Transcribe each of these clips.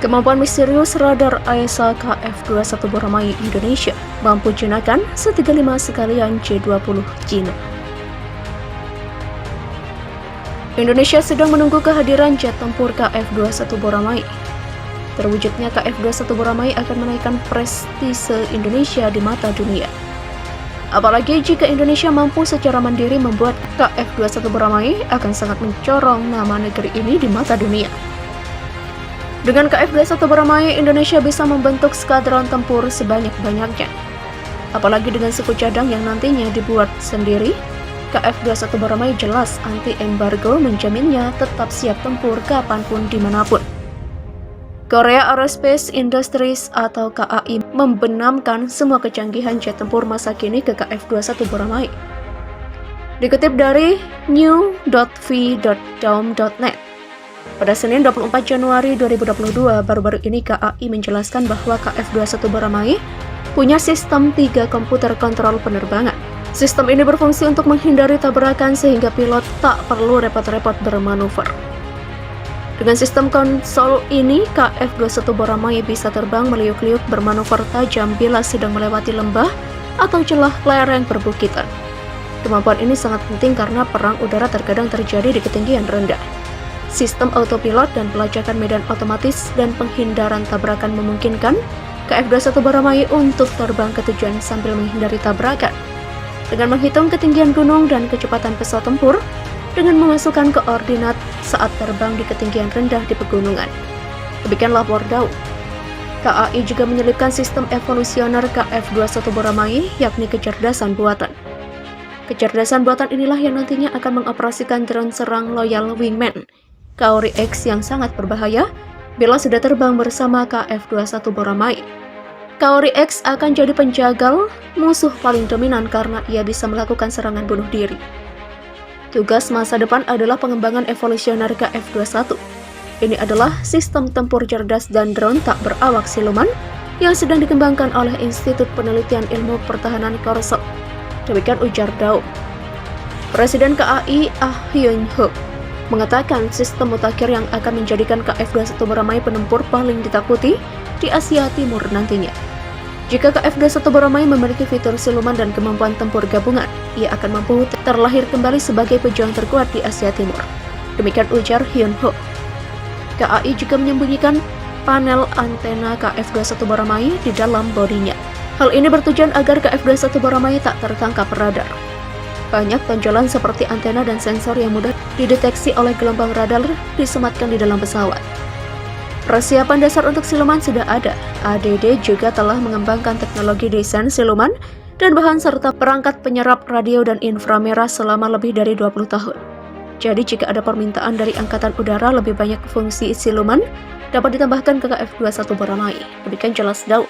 Kemampuan misterius radar AESA KF-21 Boramae Indonesia mampu jinakan Se-35 sekalian J-20 Cina. Indonesia sedang menunggu kehadiran jet tempur KF-21 Boramae. Terwujudnya KF-21 Boramae akan menaikkan prestise Indonesia di mata dunia. Apalagi jika Indonesia mampu secara mandiri membuat KF-21 Boramae, akan sangat mencorong nama negeri ini di mata dunia. Dengan KF-21 Boramae, Indonesia bisa membentuk skadron tempur sebanyak-banyaknya. Apalagi dengan suku cadang yang nantinya dibuat sendiri, KF-21 Boramae jelas anti-embargo menjaminnya tetap siap tempur kapanpun dimanapun. Korea Aerospace Industries atau KAI membenamkan semua kecanggihan jet tempur masa kini ke KF-21 Boramae. Dikutip dari new.v.daum.net, pada Senin 24 Januari 2022, baru-baru ini KAI menjelaskan bahwa KF-21 Boramae punya sistem 3 komputer kontrol penerbangan. Sistem ini berfungsi untuk menghindari tabrakan sehingga pilot tak perlu repot-repot bermanuver. Dengan sistem konsol ini, KF-21 Boramae bisa terbang meliuk-liuk bermanuver tajam bila sedang melewati lembah atau celah lereng perbukitan. Kemampuan ini sangat penting karena perang udara terkadang terjadi di ketinggian rendah. Sistem autopilot dan pelacakan medan otomatis dan penghindaran tabrakan memungkinkan KF-21 Boramae untuk terbang ke tujuan sambil menghindari tabrakan. Dengan menghitung ketinggian gunung dan kecepatan pesawat tempur, dengan memasukkan koordinat saat terbang di ketinggian rendah di pegunungan. Demikian lapor Daum. KAI juga menyelipkan sistem evolusioner KF-21 Boramae, yakni kecerdasan buatan. Kecerdasan buatan inilah yang nantinya akan mengoperasikan drone serang Loyal Wingman, Kaori X yang sangat berbahaya bila sudah terbang bersama KF-21 Boramae. Kaori X akan jadi penjagal musuh paling dominan karena ia bisa melakukan serangan bunuh diri. Tugas masa depan adalah pengembangan evolusioner KF-21. Ini adalah sistem tempur cerdas dan drone tak berawak siluman yang sedang dikembangkan oleh Institut Penelitian Ilmu Pertahanan Korsel. Demikian ujar Daum. Presiden KAI Ah Hyun-ho mengatakan sistem mutakhir yang akan menjadikan KF-21 Boramae penempur paling ditakuti di Asia Timur nantinya. Jika KF-21 Boramae memiliki fitur siluman dan kemampuan tempur gabungan, ia akan mampu terlahir kembali sebagai pejuang terkuat di Asia Timur. Demikian ujar Hyun-ho. KAI juga menyembunyikan panel antena KF-21 Boramae di dalam bodinya. Hal ini bertujuan agar KF-21 Boramae tak tertangkap radar. Banyak tonjolan seperti antena dan sensor yang mudah dideteksi oleh gelombang radar disematkan di dalam pesawat. Persiapan dasar untuk siluman sudah ada. ADD juga telah mengembangkan teknologi desain siluman dan bahan serta perangkat penyerap radio dan inframerah selama lebih dari 20 tahun. Jadi jika ada permintaan dari Angkatan Udara lebih banyak fungsi siluman, dapat ditambahkan ke KF-21 Boramae. Demikian jelas Daum.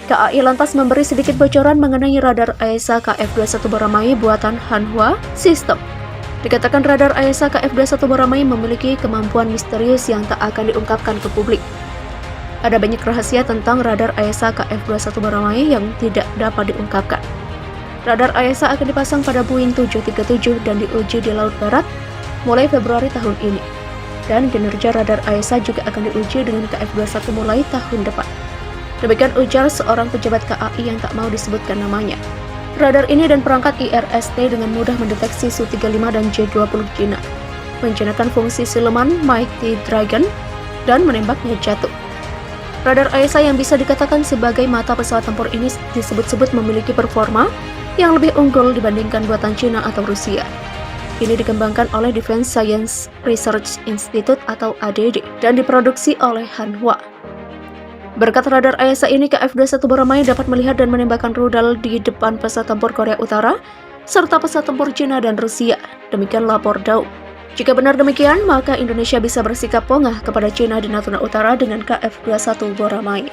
KAI lantas memberi sedikit bocoran mengenai radar AESA KF-21 Boramae buatan Hanwha System. Dikatakan radar AESA KF-21 Boramae memiliki kemampuan misterius yang tak akan diungkapkan ke publik. Ada banyak rahasia tentang radar AESA KF-21 Boramae yang tidak dapat diungkapkan. Radar AESA akan dipasang pada Boeing 737 dan diuji di Laut Barat mulai Februari tahun ini. Dan kinerja radar AESA juga akan diuji dengan KF-21 mulai tahun depan. Demikian ujar seorang pejabat KAI yang tak mau disebutkan namanya. Radar ini dan perangkat IRST dengan mudah mendeteksi Su-35 dan J-20 Cina, menjinakkan fungsi siluman Mighty Dragon, dan menembaknya jatuh. Radar AESA yang bisa dikatakan sebagai mata pesawat tempur ini disebut-sebut memiliki performa yang lebih unggul dibandingkan buatan Cina atau Rusia. Ini dikembangkan oleh Defense Science Research Institute atau ADD dan diproduksi oleh Hanwha. Berkat radar AESA ini, KF-21 Boramae dapat melihat dan menembakkan rudal di depan pesawat tempur Korea Utara, serta pesawat tempur Cina dan Rusia. Demikian lapor Daum. Jika benar demikian, maka Indonesia bisa bersikap pongah kepada Cina di Natuna Utara dengan KF-21 Boramae.